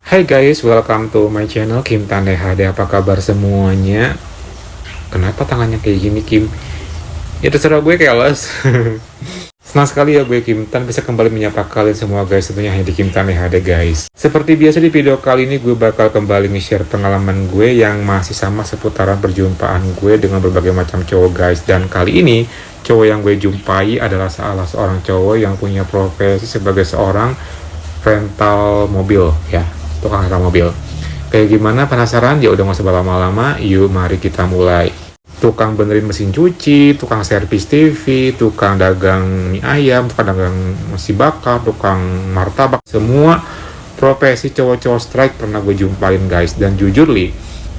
Hai guys, welcome to my channel Kim Tande HD. Apa kabar semuanya? Kenapa tangannya kayak gini, Kim? Ya terserah gue, keles. Senang sekali ya gue, Kim Tan, bisa kembali menyapa kalian semua guys, tentunya hanya di Kim Tande HD guys. Seperti biasa di video kali ini gue bakal kembali nge-share pengalaman gue yang masih sama seputaran perjumpaan gue dengan berbagai macam cowok guys. Dan kali ini cowok yang gue jumpai adalah salah seorang cowok yang punya profesi sebagai seorang rental mobil ya, tukang rental mobil. Kayak gimana, penasaran? Ya udah nggak usah berlama-lama, yuk mari kita mulai. Tukang benerin mesin cuci, tukang servis TV, tukang dagang mie ayam, tukang dagang nasi bakar, tukang martabak, semua profesi cowok-cowok strike pernah gue jumpain guys. Dan jujur li,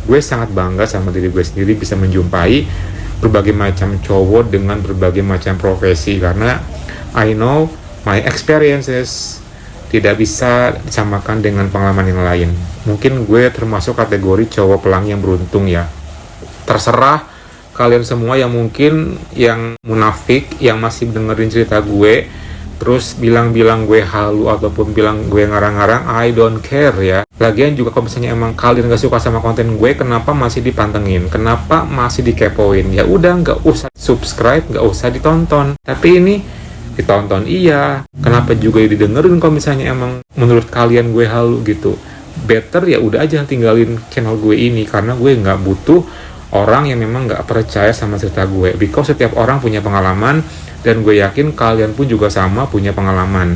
gue sangat bangga sama diri gue sendiri bisa menjumpai berbagai macam cowok dengan berbagai macam profesi, karena I know my experiences tidak bisa disamakan dengan pengalaman yang lain. Mungkin gue termasuk kategori cowok pelangi yang beruntung ya. Terserah kalian semua yang mungkin yang munafik, yang masih dengerin cerita gue, terus bilang-bilang gue halu ataupun bilang gue ngarang-ngarang, I don't care ya. Lagian juga kalau misalnya emang kalian gak suka sama konten gue, kenapa masih dipantengin? Kenapa masih dikepoin? Ya udah, gak usah subscribe, gak usah ditonton. Tapi ini ditonton iya, kenapa juga didengerin kalau misalnya emang menurut kalian gue halu gitu. Better ya udah aja tinggalin channel gue ini, karena gue nggak butuh orang yang memang nggak percaya sama cerita gue. Because setiap orang punya pengalaman, dan gue yakin kalian pun juga sama punya pengalaman.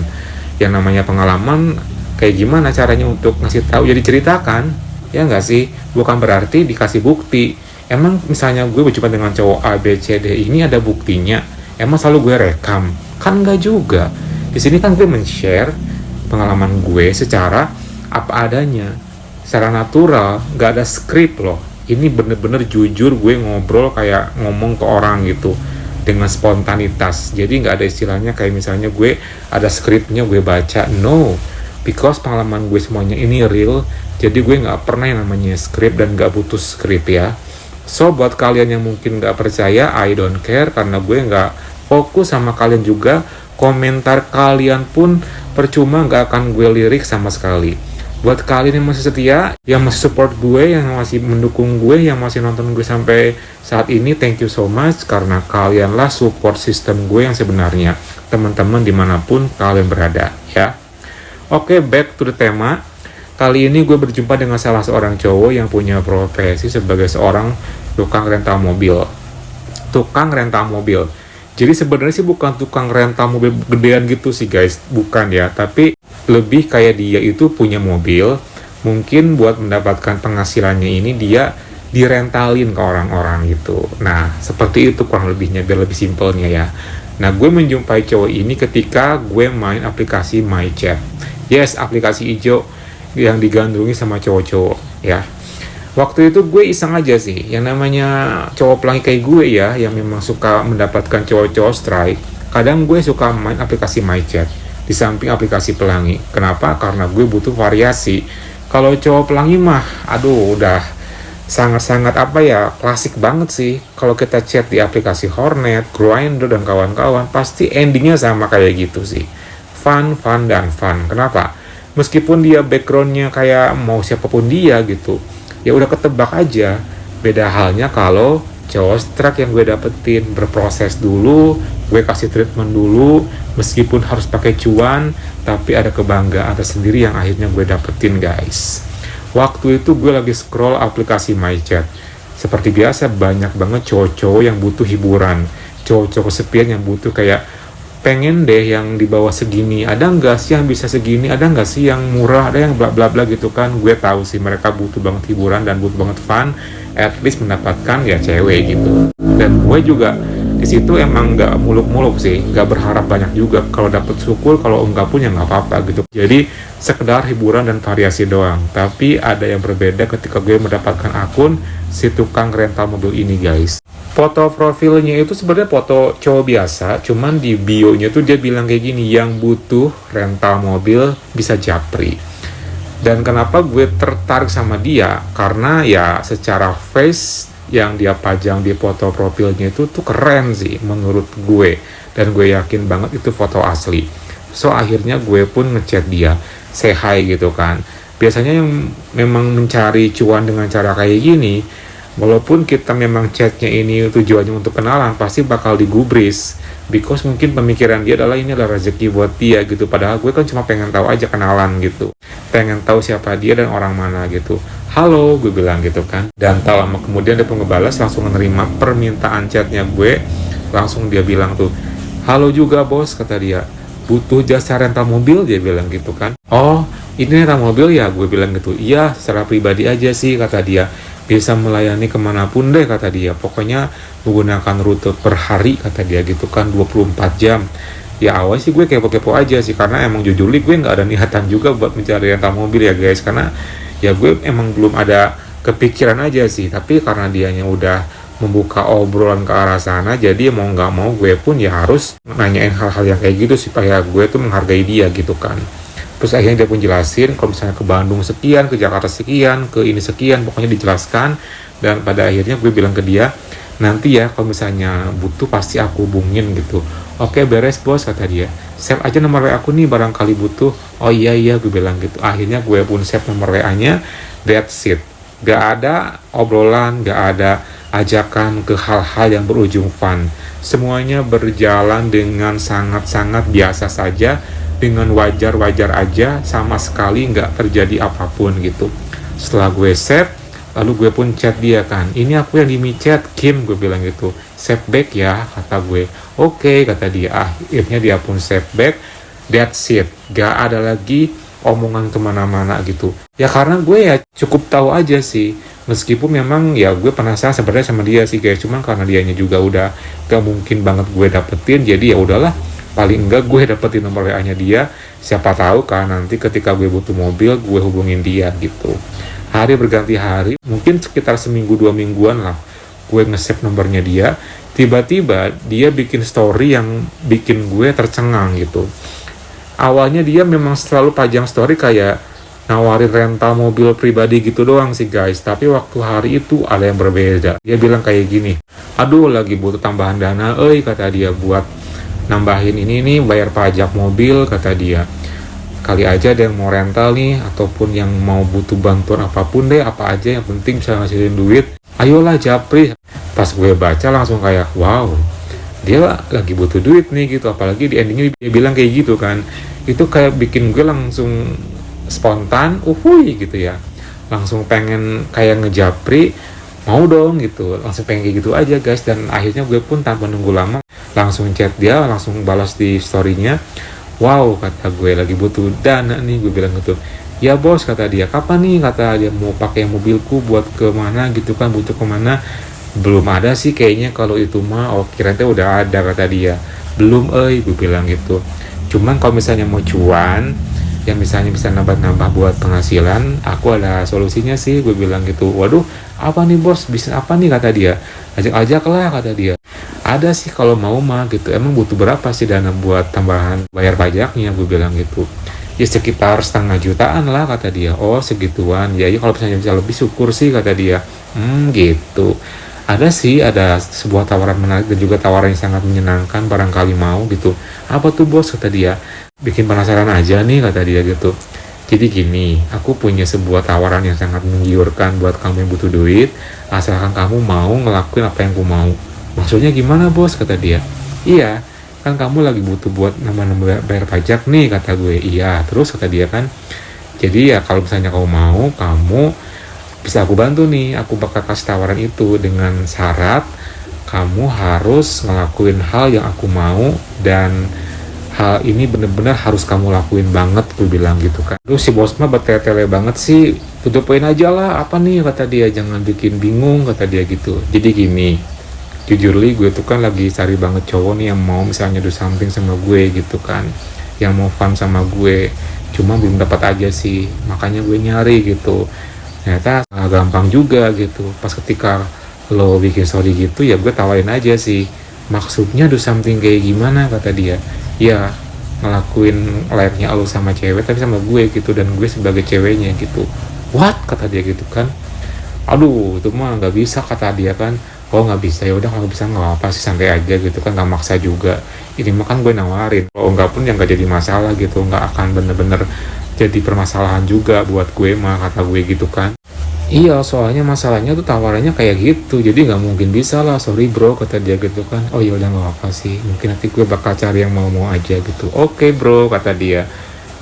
Yang namanya pengalaman kayak gimana caranya untuk ngasih tahu, jadi ceritakan, ya nggak sih? Bukan berarti dikasih bukti. Emang misalnya gue berjumpa dengan cowok A, B, C, D, ini ada buktinya? Emang selalu gue rekam? Kan nggak juga. Di sini kan gue men-share pengalaman gue secara apa adanya, secara natural, nggak ada skrip loh. Ini bener-bener jujur, gue ngobrol kayak ngomong ke orang gitu, dengan spontanitas. Jadi nggak ada istilahnya kayak misalnya gue ada skripnya gue baca. No, because pengalaman gue semuanya ini real. Jadi gue nggak pernah yang namanya skrip dan nggak butuh skrip ya. So buat kalian yang mungkin nggak percaya, I don't care, karena gue nggak fokus sama kalian juga. Komentar kalian pun percuma, nggak akan gue lirik sama sekali. Buat kalian yang masih setia, yang masih support gue, yang masih mendukung gue, yang masih nonton gue sampai saat ini, thank you so much, karena kalianlah support system gue yang sebenarnya, teman-teman dimanapun kalian berada ya. Oke, back to the tema. Kali ini gue berjumpa dengan salah seorang cowok yang punya profesi sebagai seorang tukang rental mobil. Tukang rental mobil. Jadi sebenarnya sih bukan tukang rental mobil gedean gitu sih guys, bukan ya, tapi lebih kayak dia itu punya mobil, mungkin buat mendapatkan penghasilannya ini dia direntalin ke orang-orang gitu. Nah, seperti itu kurang lebihnya, biar lebih simpelnya ya. Nah, gue menjumpai cowok ini ketika gue main aplikasi MyChat. Yes, aplikasi hijau yang digandrungi sama cowok-cowok ya. Waktu itu gue iseng aja sih, yang namanya cowok pelangi kayak gue ya, yang memang suka mendapatkan cowok-cowok strike. Kadang gue suka main aplikasi MyChat di samping aplikasi pelangi. Kenapa? Karena gue butuh variasi. Kalau cowok pelangi mah, aduh udah sangat-sangat apa ya, klasik banget sih. Kalau kita chat di aplikasi Hornet, Grindr, dan kawan-kawan, pasti endingnya sama kayak gitu sih. Fun, fun, dan fun. Kenapa? Meskipun dia backgroundnya kayak mau siapapun dia gitu, ya udah ketebak aja. Beda halnya kalau cowok strike yang gue dapetin berproses dulu, gue kasih treatment dulu, meskipun harus pakai cuan, tapi ada kebanggaan tersendiri yang akhirnya gue dapetin guys. Waktu itu gue lagi scroll aplikasi MyChat. Seperti biasa banyak banget cowok-cowok yang butuh hiburan, cowok-cowok kesepian yang butuh kayak pengen deh yang di bawah segini, ada nggak sih yang bisa segini, ada nggak sih yang murah, ada yang bla bla bla gitu kan. Gue tahu sih mereka butuh banget hiburan dan butuh banget fun, at least mendapatkan ya cewek gitu. Dan gue juga di situ emang nggak muluk-muluk sih, nggak berharap banyak juga. Kalau dapet syukur, kalau enggak pun ya nggak apa-apa gitu. Jadi sekedar hiburan dan variasi doang. Tapi ada yang berbeda ketika gue mendapatkan akun si tukang rental mobil ini guys. Foto profilnya itu sebenarnya foto cowok biasa, cuman di bio-nya tuh dia bilang kayak gini, yang butuh rental mobil bisa japri. Dan kenapa gue tertarik sama dia? Karena ya secara face yang dia pajang di foto profilnya itu tuh keren sih menurut gue. Dan gue yakin banget itu foto asli. So akhirnya gue pun ngechat dia, say hi gitu kan. Biasanya yang memang mencari cuan dengan cara kayak gini, walaupun kita memang chatnya ini tujuannya untuk kenalan, pasti bakal digubris. Because mungkin pemikiran dia adalah ini adalah rezeki buat dia gitu. Padahal gue kan cuma pengen tahu aja kenalan gitu. Pengen tahu siapa dia dan orang mana gitu. Halo, gue bilang gitu kan. Dan tak lama kemudian dia pun ngebalas, langsung menerima permintaan chatnya gue. Langsung dia bilang tuh, halo juga bos, kata dia. Butuh jasa rental mobil, dia bilang gitu kan. Oh, ini rental mobil ya, gue bilang gitu. Iya, secara pribadi aja sih, kata dia. Bisa melayani kemanapun deh, kata dia. Pokoknya menggunakan rute per hari, kata dia gitu kan, 24 jam. Ya awal sih gue kepo-kepo aja sih, karena emang jujur gue nggak ada niatan juga buat mencari rental mobil ya guys. Karena ya gue emang belum ada kepikiran aja sih. Tapi karena dianya udah membuka obrolan ke arah sana, jadi mau nggak mau gue pun ya harus nanyain hal-hal yang kayak gitu supaya gue tuh menghargai dia gitu kan. Terus akhirnya dia pun jelasin kalau misalnya ke Bandung sekian, ke Jakarta sekian, ke ini sekian, pokoknya dijelaskan. Dan pada akhirnya gue bilang ke dia, nanti ya kalau misalnya butuh pasti aku hubungin gitu. Oke beres bos, kata dia. Save aja nomor WA aku nih barangkali butuh. Oh iya gue bilang gitu. Akhirnya gue pun save nomor WA-nya. That's it. Gak ada obrolan, gak ada ajakan ke hal-hal yang berujung fun. Semuanya berjalan dengan sangat-sangat biasa saja, dengan wajar-wajar aja, sama sekali nggak terjadi apapun gitu. Setelah gue save, lalu gue pun chat dia kan, ini aku yang di chat Kim, gue bilang gitu. Save back ya, kata gue. Oke, kata dia. Akhirnya dia pun save back. That's it, gak ada lagi omongan kemana-mana gitu. Ya karena gue ya cukup tahu aja sih, meskipun memang ya gue penasaran sebenarnya sama dia sih guys, cuman karena dianya juga udah gak mungkin banget gue dapetin, jadi ya udahlah, paling enggak gue dapetin nomor WA-nya dia. Siapa tahu kan nanti ketika gue butuh mobil, gue hubungin dia gitu. Hari berganti hari, mungkin sekitar seminggu 2 mingguan lah, gue nge-save nomornya dia. Tiba-tiba dia bikin story yang bikin gue tercengang gitu. Awalnya dia memang selalu pajang story kayak nawarin rental mobil pribadi gitu doang sih guys. Tapi waktu hari itu ada yang berbeda. Dia bilang kayak gini, aduh lagi butuh tambahan dana, kata dia, buat nambahin ini nih, bayar pajak mobil, kata dia. Kali aja ada yang mau rental nih, ataupun yang mau butuh bantuan apapun deh, apa aja yang penting bisa ngasihin duit, ayolah japri. Pas gue baca langsung kayak wow, dia lagi butuh duit nih gitu. Apalagi di endingnya dia bilang kayak gitu kan, itu kayak bikin gue langsung spontan gitu ya, langsung pengen kayak ngejapri, mau dong gitu, langsung pengen kayak gitu aja guys. Dan akhirnya gue pun tanpa nunggu lama langsung chat dia, langsung balas di story-nya. Wow, kata gue, lagi butuh dana nih, gue bilang gitu. Ya bos, kata dia, kapan nih, kata dia, mau pakai mobilku buat kemana gitu kan, butuh kemana. Belum ada sih kayaknya kalau itu mah. Oh kira udah ada, kata dia. Belum gue bilang gitu. Cuman kalau misalnya mau cuan, yang misalnya bisa nambah-nambah buat penghasilan, aku ada solusinya sih, gue bilang gitu. Waduh, apa nih bos, bisnis apa nih, kata dia. Ajak-ajak lah, kata dia. Ada sih kalau mau mah gitu. Emang butuh berapa sih dana buat tambahan bayar pajaknya, gue bilang gitu. Ya sekitar 500 jutaan lah, kata dia. Oh segituan, ya kalau misalnya bisa lebih syukur sih, kata dia. Gitu. Ada sih, ada sebuah tawaran menarik dan juga tawaran yang sangat menyenangkan, barangkali mau gitu. Apa tuh bos, kata dia. Bikin penasaran aja nih, kata dia gitu. Jadi gini, aku punya sebuah tawaran yang sangat menggiurkan buat kamu yang butuh duit, asalkan kamu mau ngelakuin apa yang aku mau. Maksudnya gimana bos, kata dia. Iya, kan kamu lagi butuh buat nambah-nambah bayar pajak nih, kata gue. Iya, terus kata dia kan, jadi ya kalau misalnya kamu mau, kamu bisa aku bantu nih, aku bakal kasih tawaran itu dengan syarat kamu harus ngelakuin hal yang aku mau, dan hal ini bener-bener harus kamu lakuin banget, gue bilang gitu kan. Terus si bos mah bertele-tele banget sih, tutupin aja lah, apa nih, kata dia, jangan bikin bingung, kata dia gitu. Jadi gini, jujur li, gue tuh kan lagi cari banget cowok nih yang mau misalnya do something sama gue gitu kan, yang mau fun sama gue, cuma belum dapat aja sih, makanya gue nyari gitu. Ternyata gampang juga gitu. Pas ketika lo bikin story gitu, ya gue tawarin aja sih, maksudnya do something kayak gimana, kata dia. Ya ngelakuin layaknya lo sama cewek tapi sama gue gitu, dan gue sebagai ceweknya gitu. What, kata dia gitu kan. Aduh itu mah nggak bisa, kata dia kan. Oh nggak bisa, ya udah kalau bisa nggak apa sih, santai aja gitu kan, nggak maksa juga. Ini mah kan gue nawarin, kalau nggak pun yang nggak jadi masalah gitu, nggak akan bener-bener jadi permasalahan juga buat gue mah, kata gue gitu kan. Iya, soalnya masalahnya tuh tawarannya kayak gitu, jadi nggak mungkin bisa lah, sorry bro, kata dia gitu kan. Oh ya udah nggak apa sih, mungkin nanti gue bakal cari yang mau-mau aja gitu. Oke bro, kata dia.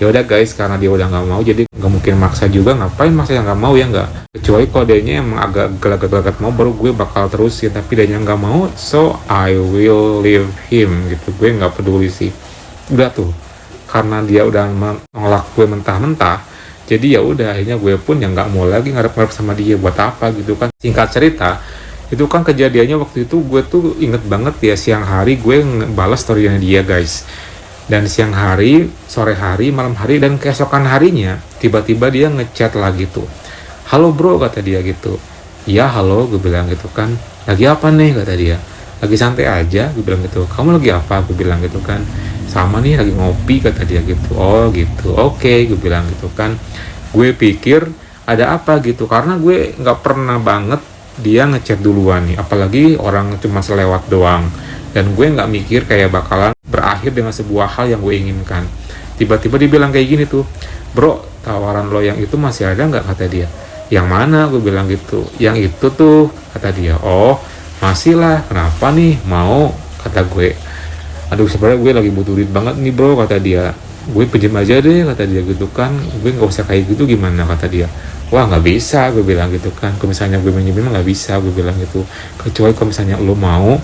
Ya udah guys, karena dia udah nggak mau, jadi nggak mungkin maksa juga. Ngapain maksa yang nggak mau, ya nggak? Kecuali kalau dianya emang agak gelagat-gelagat mau, baru gue bakal terusin. Tapi dianya nggak mau, so I will leave him gitu. Gue nggak peduli sih. Udah tuh, karena dia udah menolak gue mentah-mentah, jadi ya udah akhirnya gue pun yang nggak mau lagi ngarep-ngarep sama dia, buat apa gitu kan. Singkat cerita, itu kan kejadiannya waktu itu gue tuh inget banget ya, siang hari gue balas story-nya dia guys, dan siang hari, sore hari, malam hari, dan keesokan harinya tiba-tiba dia ngechat lagi tuh. Halo bro, kata dia gitu. Iya halo, gue bilang gitu kan. Lagi apa nih, kata dia. Lagi santai aja, gue bilang gitu. Kamu lagi apa, gue bilang gitu kan. Sama nih, lagi ngopi, kata dia gitu. Oh gitu, oke, gue bilang gitu kan. Gue pikir ada apa gitu, karena gue nggak pernah banget dia ngechat duluan nih, apalagi orang cuma selewat doang, dan gue nggak mikir kayak bakalan berakhir dengan sebuah hal yang gue inginkan. Tiba-tiba dia bilang kayak gini tuh, bro, tawaran lo yang itu masih ada nggak, kata dia. Yang mana, gue bilang gitu. Yang itu tuh, kata dia. Oh masih lah, kenapa nih, mau, kata gue. Aduh sebenarnya gue lagi butuh duit banget nih bro, kata dia. Gue pinjam aja deh, kata dia gitu kan. Gue nggak usah kayak gitu, gimana, kata dia. Wah nggak bisa, gue bilang gitu kan. Kalau misalnya gue minjemin nggak bisa, gue bilang gitu. Kecuali kalau misalnya lo mau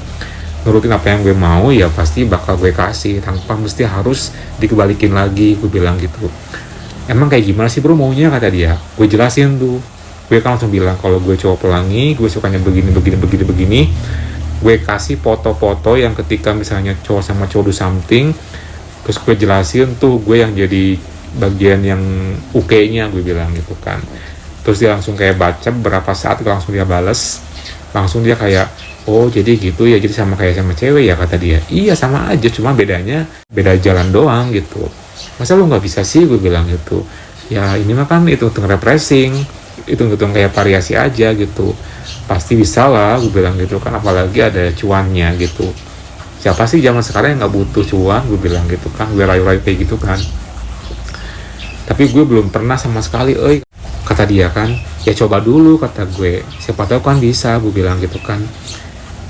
nurutin apa yang gue mau, ya pasti bakal gue kasih, tanpa mesti harus dikebalikin lagi, gue bilang gitu. Emang kayak gimana sih bro maunya, kata dia. Gue jelasin tuh. Gue kan langsung bilang kalau gue cowok pelangi, gue sukanya begini. Gue kasih foto-foto yang ketika misalnya cowok sama cowok do something, terus gue jelasin tuh gue yang jadi bagian yang UK-nya, gue bilang gitu kan. Terus dia langsung kayak baca beberapa saat, langsung dia bales, langsung dia kayak, oh jadi gitu ya, jadi sama kayak sama cewek ya, kata dia. Iya sama aja, cuma bedanya beda jalan doang gitu. Masa lu nggak bisa sih, gue bilang gitu. Ya ini mah kan itu refreshing, itu kayak variasi aja gitu. Pasti bisa lah, gue bilang gitu kan, apalagi ada cuannya gitu. Siapa sih zaman sekarang yang nggak butuh cuan, gue bilang gitu kan. Gue rayu-rayu kayak gitu kan. Tapi gue belum pernah sama sekali, kata dia kan. Ya coba dulu, kata gue. Siapa tahu kan bisa, gue bilang gitu kan.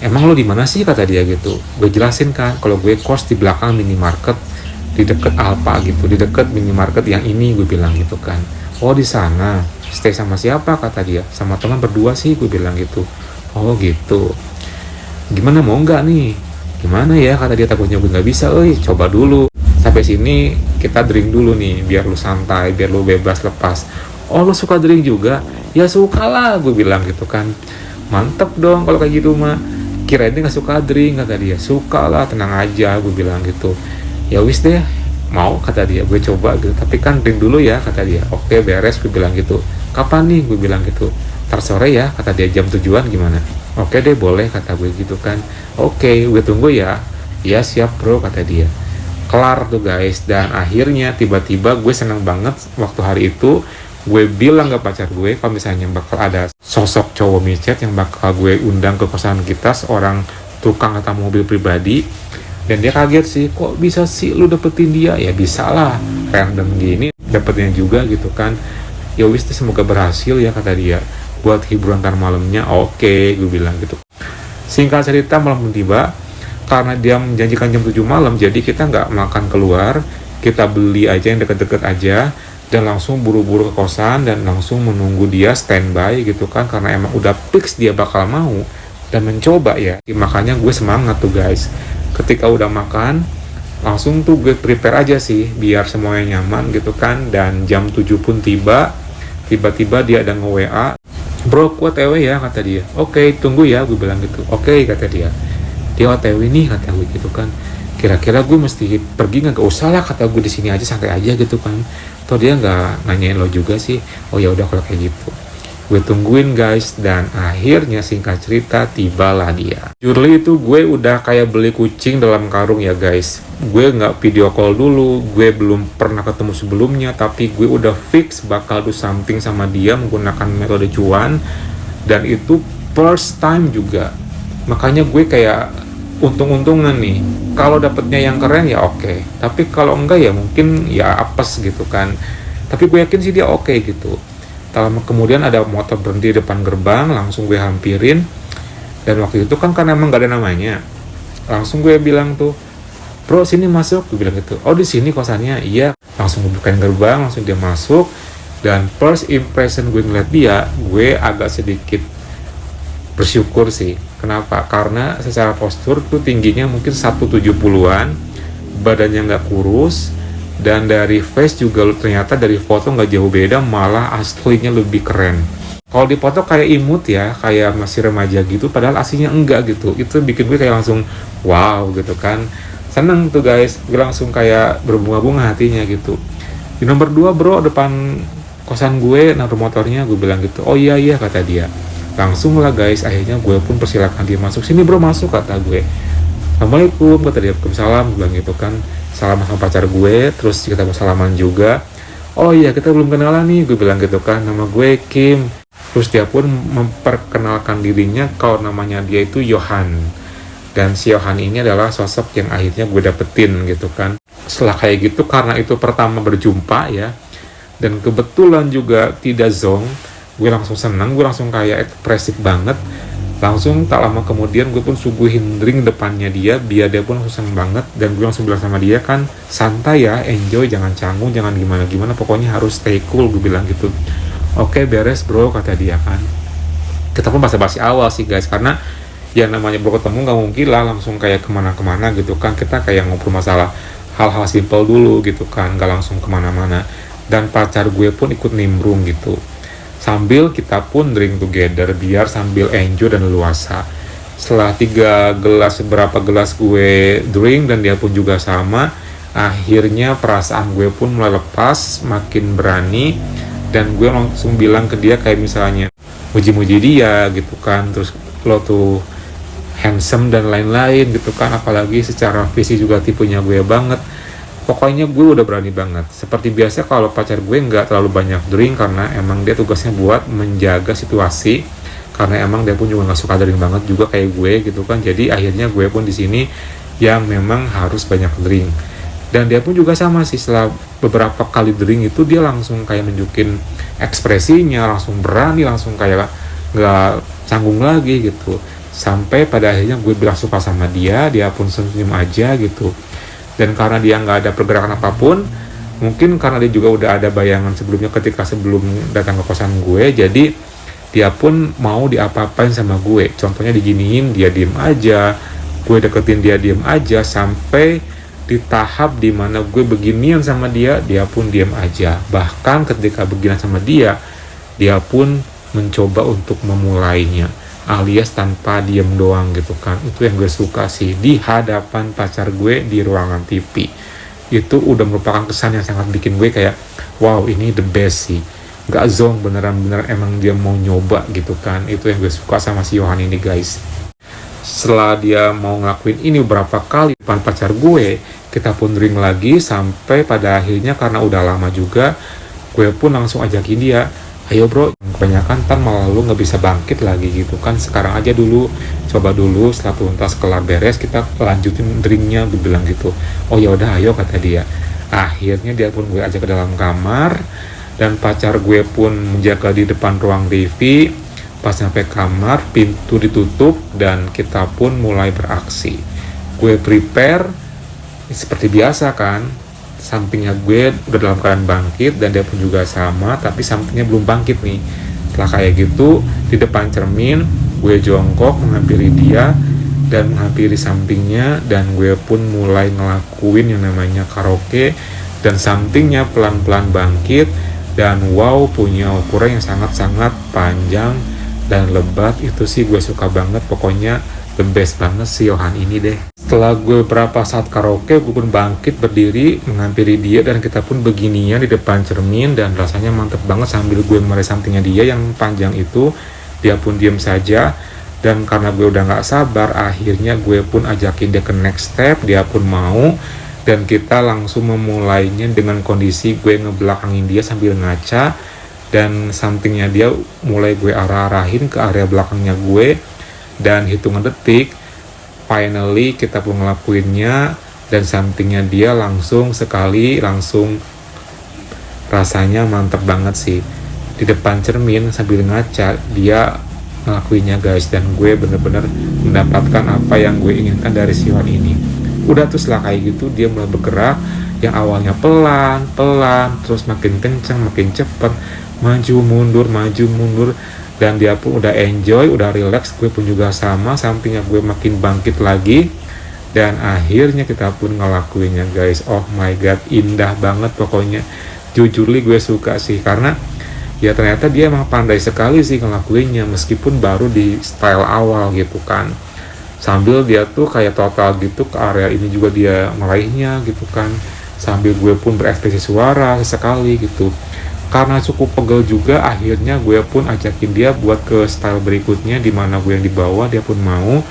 Emang lo di mana sih, kata dia gitu. Gue jelasin kan, kalau gue kos di belakang minimarket, di deket Alfa gitu, di deket minimarket yang ini, gue bilang gitu kan. Oh di sana, stay sama siapa, kata dia. Sama teman berdua sih, gue bilang gitu. Oh gitu. Gimana, mau nggak nih? Gimana ya, kata dia. Takutnya gue nggak bisa, coba dulu. Sampai sini kita drink dulu nih, biar lu santai, biar lu bebas lepas. Oh lu suka drink juga? Ya suka lah, gue bilang gitu kan. Mantep dong kalau kayak gitu mah. Kirain dia nggak suka drink, kata dia. Suka lah, tenang aja, gue bilang gitu. Ya wis deh, mau, kata dia. Gue coba gitu, tapi kan drink dulu ya, kata dia. Oke beres, gue bilang gitu. Kapan nih, gue bilang gitu. Ntar sore ya, kata dia, jam tujuan gimana? Oke deh boleh, kata gue gitu kan. Oke, gue tunggu ya. Ya siap bro, kata dia. Kelar tuh guys, dan akhirnya tiba-tiba gue seneng banget waktu hari itu. Gue bilang ke pacar gue kalau misalnya bakal ada sosok cowok micet yang bakal gue undang ke kosan kita, seorang tukang atau mobil pribadi. Dan dia kaget sih, kok bisa sih lu dapetin dia? Ya bisa lah, random gini dapetin juga gitu kan. Ya wis, semoga berhasil ya, kata dia, buat hiburan ntar malamnya. Oke, gue bilang gitu. Singkat cerita, malam tiba. Karena dia menjanjikan jam 7 malam, jadi kita nggak makan keluar, kita beli aja yang deket-deket aja, dan langsung buru-buru ke kosan, dan langsung menunggu dia standby gitu kan, karena emang udah fix dia bakal mau dan mencoba ya. Makanya gue semangat tuh guys, ketika udah makan, langsung tuh gue prepare aja sih, biar semuanya nyaman gitu kan. Dan jam 7 pun tiba-tiba dia ada nge-WA, bro ku OTW ya, kata dia. Oke, tunggu ya, gue bilang gitu. Oke, kata dia. Dia OTW nih, kata gue gitu kan. Kira-kira gue mesti pergi nggak? Gak usah lah, kata gue, di sini aja santai aja gitu kan. Toh dia nggak nanyain lo juga sih. Oh ya udah kalau kayak gitu. Gue tungguin guys, dan akhirnya singkat cerita tibalah dia. Jujur itu gue udah kayak beli kucing dalam karung ya guys. Gue nggak video call dulu, gue belum pernah ketemu sebelumnya, tapi gue udah fix bakal do something sama dia menggunakan metode cuan, dan itu first time juga. Makanya gue kayak untung-untungan nih. Kalau dapetnya yang keren ya oke. Tapi kalau enggak ya mungkin ya apes gitu kan. tapi gue yakin sih dia oke gitu. Tak lama kemudian ada motor berhenti di depan gerbang, langsung gue hampirin. Dan waktu itu kan karena emang gak ada namanya, langsung gue bilang tuh, bro sini masuk, gue bilang gitu. Oh di sini kosannya, iya. Langsung gue bukain gerbang, langsung dia masuk. Dan first impression gue ngeliat dia, gue agak sedikit bersyukur sih. Kenapa? Karena secara postur tuh tingginya mungkin 170-an, badannya nggak kurus, dan dari face juga ternyata dari foto nggak jauh beda, malah aslinya lebih keren. Kalau di foto kayak imut ya, kayak masih remaja gitu, padahal aslinya enggak gitu. Itu bikin gue kayak langsung wow gitu kan. Seneng tuh guys, gue langsung kayak berbunga-bunga hatinya gitu. Di nomor 2 bro, depan kosan gue naruh motornya, gue bilang gitu. Oh iya kata dia. Langsung lah guys, akhirnya gue pun persilakan dia masuk. Sini bro masuk, kata gue. Assalamualaikum, kata dia. Waalaikumsalam, gue bilang gitu kan. Salam sama pacar gue, terus kita bersalaman juga. Oh iya kita belum kenalan nih, gue bilang gitu kan. Nama gue Kim. Terus dia pun memperkenalkan dirinya kalau namanya dia itu Yohan. Dan si Yohan ini adalah sosok yang akhirnya gue dapetin gitu kan. Setelah kayak gitu, karena itu pertama berjumpa ya, dan kebetulan juga tidak zonk, gue langsung senang, gue langsung kayak ekspresif banget. Langsung tak lama kemudian gue pun suguhin drink depannya dia, biar dia pun langsung seneng banget. Dan gue langsung bilang sama dia kan, santai ya, enjoy, jangan canggung, jangan gimana-gimana, pokoknya harus stay cool, gue bilang gitu. Oke beres bro, kata dia kan. Kita pun basa-basi awal sih guys, karena ya namanya baru ketemu gak mungkin lah langsung kayak kemana-kemana gitu kan. Kita kayak ngobrol masalah hal-hal simple dulu gitu kan, gak langsung kemana-mana. Dan pacar gue pun ikut nimbrung gitu, sambil kita pun drink together biar sambil enjoy dan leluasa. Setelah 3 gelas, beberapa gelas gue drink dan dia pun juga sama, akhirnya perasaan gue pun mulai lepas, makin berani. Dan gue langsung bilang ke dia kayak misalnya muji-muji dia gitu kan, terus lo tuh handsome dan lain-lain gitu kan, apalagi secara fisik juga tipenya gue banget. Pokoknya gue udah berani banget. Seperti biasa kalau pacar gue nggak terlalu banyak drink, karena emang dia tugasnya buat menjaga situasi, karena emang dia pun juga nggak suka drink banget juga kayak gue gitu kan. Jadi akhirnya gue pun di sini yang memang harus banyak drink. Dan dia pun juga sama sih, setelah beberapa kali drink itu dia langsung kayak nunjukin ekspresinya, langsung berani, langsung kayak nggak canggung lagi gitu. Sampai pada akhirnya gue bilang suka sama dia, dia pun senyum aja gitu. Dan karena dia nggak ada pergerakan apapun, mungkin karena dia juga udah ada bayangan sebelumnya ketika sebelum datang ke kosan gue, jadi dia pun mau diapa-apain sama gue. Contohnya diginiin, dia diem aja, gue deketin dia diem aja, sampai di tahap dimana gue beginian sama dia, dia pun diem aja. Bahkan ketika beginian sama dia pun mencoba untuk memulainya, alias tanpa diem doang gitu kan. Itu yang gue suka sih, di hadapan pacar gue di ruangan TV. Itu udah merupakan kesan yang sangat bikin gue kayak wow, ini the best sih, gak zonk, beneran emang dia mau nyoba gitu kan. Itu yang gue suka sama si Yohan ini guys. Setelah dia mau ngelakuin ini beberapa kali depan pacar gue, kita pun drink lagi, sampai pada akhirnya karena udah lama juga, gue pun langsung ajakin dia, ayo bro, kebanyakan ntar malah lu gak bisa bangkit lagi gitu kan, sekarang aja dulu, coba dulu, setelah tuntas kelar beres kita lanjutin drinknya, gue bilang gitu. Oh ya udah ayo, kata dia. Akhirnya dia pun gue ajak ke dalam kamar, dan pacar gue pun menjaga di depan ruang TV. Pas sampai kamar, pintu ditutup dan kita pun mulai beraksi. Gue prepare seperti biasa kan, sampingnya gue udah dalam keadaan bangkit dan dia pun juga sama, tapi sampingnya belum bangkit nih. Setelah kayak gitu, di depan cermin gue jongkok menghampiri dia dan menghampiri sampingnya, dan gue pun mulai ngelakuin yang namanya karaoke, dan sampingnya pelan-pelan bangkit. Dan wow, punya ukuran yang sangat-sangat panjang dan lebat. Itu sih gue suka banget, pokoknya the best banget si Yohan ini deh. Setelah gue berapa saat karaoke, gue pun bangkit berdiri menghampiri dia, dan kita pun beginian di depan cermin, dan rasanya mantep banget sambil gue meraih sampingnya dia yang panjang itu. Dia pun diem saja, dan karena gue udah gak sabar, akhirnya gue pun ajakin dia ke next step. Dia pun mau, dan kita langsung memulainya dengan kondisi gue ngebelakangin dia sambil ngaca, dan sampingnya dia mulai gue arah-arahin ke area belakangnya gue. Dan hitungan detik finally kita pun ngelakuinnya, dan sampingnya dia langsung sekali langsung rasanya mantep banget sih. Di depan cermin sambil ngaca dia ngelakuinnya guys, dan gue bener-bener mendapatkan apa yang gue inginkan dari si Yohan ini. Udah tuh setelah kayak gitu dia mulai bergerak, yang awalnya pelan-pelan terus makin kencang, makin cepet, maju mundur, dan dia pun udah enjoy, udah relax. Gue pun juga sama, sampingnya gue makin bangkit lagi, dan akhirnya kita pun ngelakuinnya guys. Oh my god, indah banget pokoknya. Jujur li gue suka sih, karena ya ternyata dia emang pandai sekali sih ngelakuinnya, meskipun baru di style awal gitu kan. Sambil dia tuh kayak total gitu ke area ini juga dia meraihnya gitu kan, sambil gue pun berekspresi suara sesekali gitu. Karena cukup pegel juga, akhirnya gue pun ajakin dia buat ke style berikutnya, dimana gue yang di bawah, dia pun mau.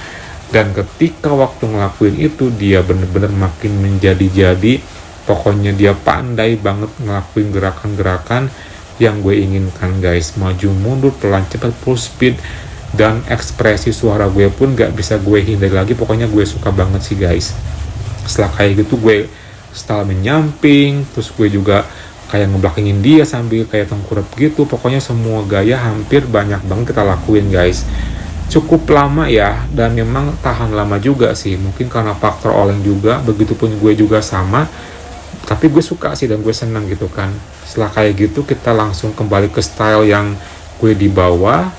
Dan ketika waktu ngelakuin itu dia bener-bener makin menjadi-jadi. Pokoknya dia pandai banget ngelakuin gerakan-gerakan yang gue inginkan guys. Maju mundur, pelan cepat, full speed, dan ekspresi suara gue pun gak bisa gue hindari lagi. Pokoknya gue suka banget sih guys. Setelah kayak gitu gue style menyamping, terus gue juga kayak ngebelakangin dia sambil kayak tengkurap gitu. Pokoknya semua gaya hampir banyak banget kita lakuin guys. Cukup lama ya, dan memang tahan lama juga sih, mungkin karena faktor oleng juga. Begitupun gue juga sama, tapi gue suka sih dan gue senang gitu kan. Setelah kayak gitu kita langsung kembali ke style yang gue di bawah.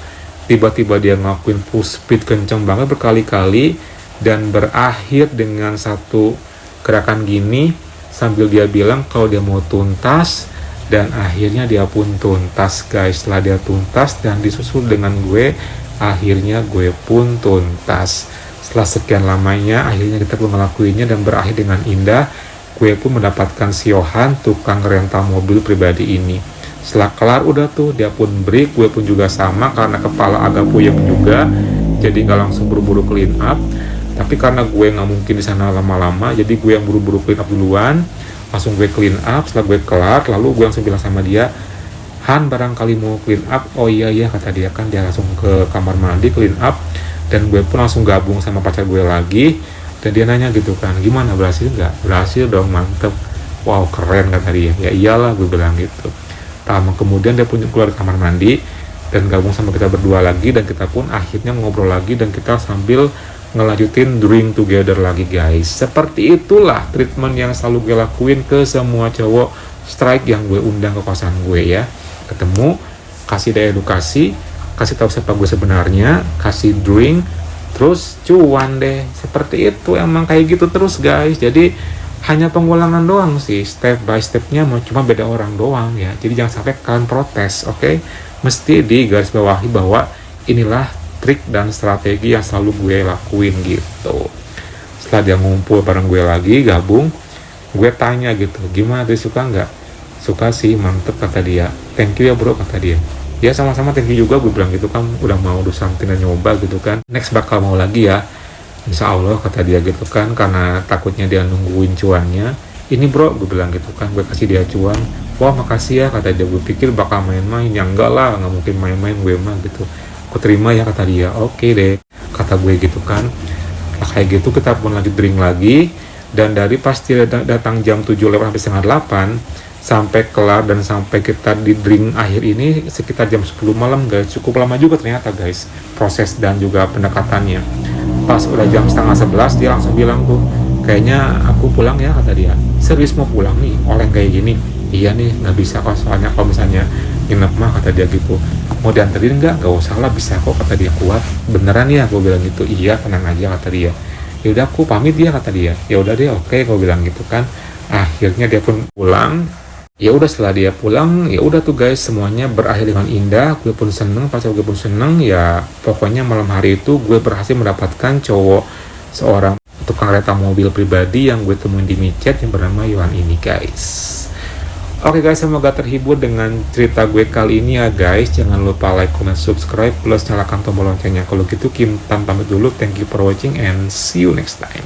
Tiba-tiba dia ngelakuin full speed kenceng banget berkali-kali, dan berakhir dengan satu gerakan gini sambil dia bilang kalau dia mau tuntas. Dan akhirnya dia pun tuntas guys. Setelah dia tuntas dan disusul dengan gue, akhirnya gue pun tuntas. Setelah sekian lamanya akhirnya kita pun ngelakuinnya dan berakhir dengan indah. Gue pun mendapatkan si Yohan, tukang rental mobil pribadi ini. Setelah kelar udah tuh dia pun break, gue pun juga sama karena kepala agak puyeng juga, jadi nggak langsung buru-buru clean up. Tapi karena gue nggak mungkin di sana lama-lama, jadi gue yang buru-buru clean up duluan, langsung gue clean up. Setelah gue kelar, lalu gue langsung bilang sama dia, Han barangkali mau clean up. Oh iya kata dia kan. Dia langsung ke kamar mandi clean up, dan gue pun langsung gabung sama pacar gue lagi. Dan dia nanya gitu kan, gimana, berhasil nggak? Berhasil dong, mantep. Wow keren kata dia. Ya iyalah gue bilang gitu. Lama kemudian dia pun keluar kamar mandi dan gabung sama kita berdua lagi, dan kita pun akhirnya ngobrol lagi, dan kita sambil ngelanjutin drink together lagi guys. Seperti itulah treatment yang selalu gue lakuin ke semua cowok strike yang gue undang ke kosan gue ya. Ketemu, kasih dia edukasi, kasih tahu siapa gue sebenarnya, kasih drink, terus cuan deh. Seperti itu, emang kayak gitu terus guys. Jadi hanya pengulangan doang sih, step by stepnya cuma beda orang doang ya. Jadi jangan sampai kalian protes, oke? Mesti digarisbawahi bahwa inilah trik dan strategi yang selalu gue lakuin gitu. Setelah dia ngumpul bareng gue lagi, gabung, gue tanya gitu, gimana, dia suka nggak? Suka sih, mantep kata dia. Thank you ya bro kata dia. Ya sama-sama, thank you juga gue bilang gitu kan, udah mau do something dan nyoba gitu kan. Next bakal mau lagi ya, insya Allah kata dia gitu kan, karena takutnya dia nungguin cuannya. Ini bro gue bilang gitu kan, gue kasih dia cuan. Wah makasih ya kata dia. Gue pikir bakal main-main, ya enggak lah, nggak mungkin main-main gue mah gitu. Aku terima ya kata dia. Oke deh kata gue gitu kan. Nah, kayak gitu kita pun lanjut drink lagi, dan dari pasti datang jam 7 lewat sampai setengah 8 sampai kelar dan sampai kita di drink akhir ini sekitar jam 10 malam guys. Cukup lama juga ternyata guys proses dan juga pendekatannya. Pas udah jam setengah 11 dia langsung bilang tuh, kayaknya aku pulang ya kata dia. Serius mau pulang nih oleng kayak gini? Iya nih nggak bisa kok, soalnya kalau misalnya nginep mah kata dia gitu. Mau dianterin nggak usah lah, bisa kok kata dia. Kuat beneran ya, aku bilang gitu. Iya tenang aja kata dia. Ya udah aku pamit ya kata dia. Ya udah deh oke, aku bilang gitu kan. Akhirnya dia pun pulang. Ya udah setelah dia pulang, ya udah tuh guys, semuanya berakhir dengan indah. Gue pun seneng, pacar gue pun seneng. Ya pokoknya malam hari itu gue berhasil mendapatkan cowok, seorang tukang rental mobil pribadi yang gue temuin di micet yang bernama Yohan ini guys. Oke guys, semoga terhibur dengan cerita gue kali ini ya guys. Jangan lupa like, comment, subscribe, plus nyalakan tombol loncengnya. Kalau gitu Kim Tan pamit dulu. Thank you for watching and see you next time.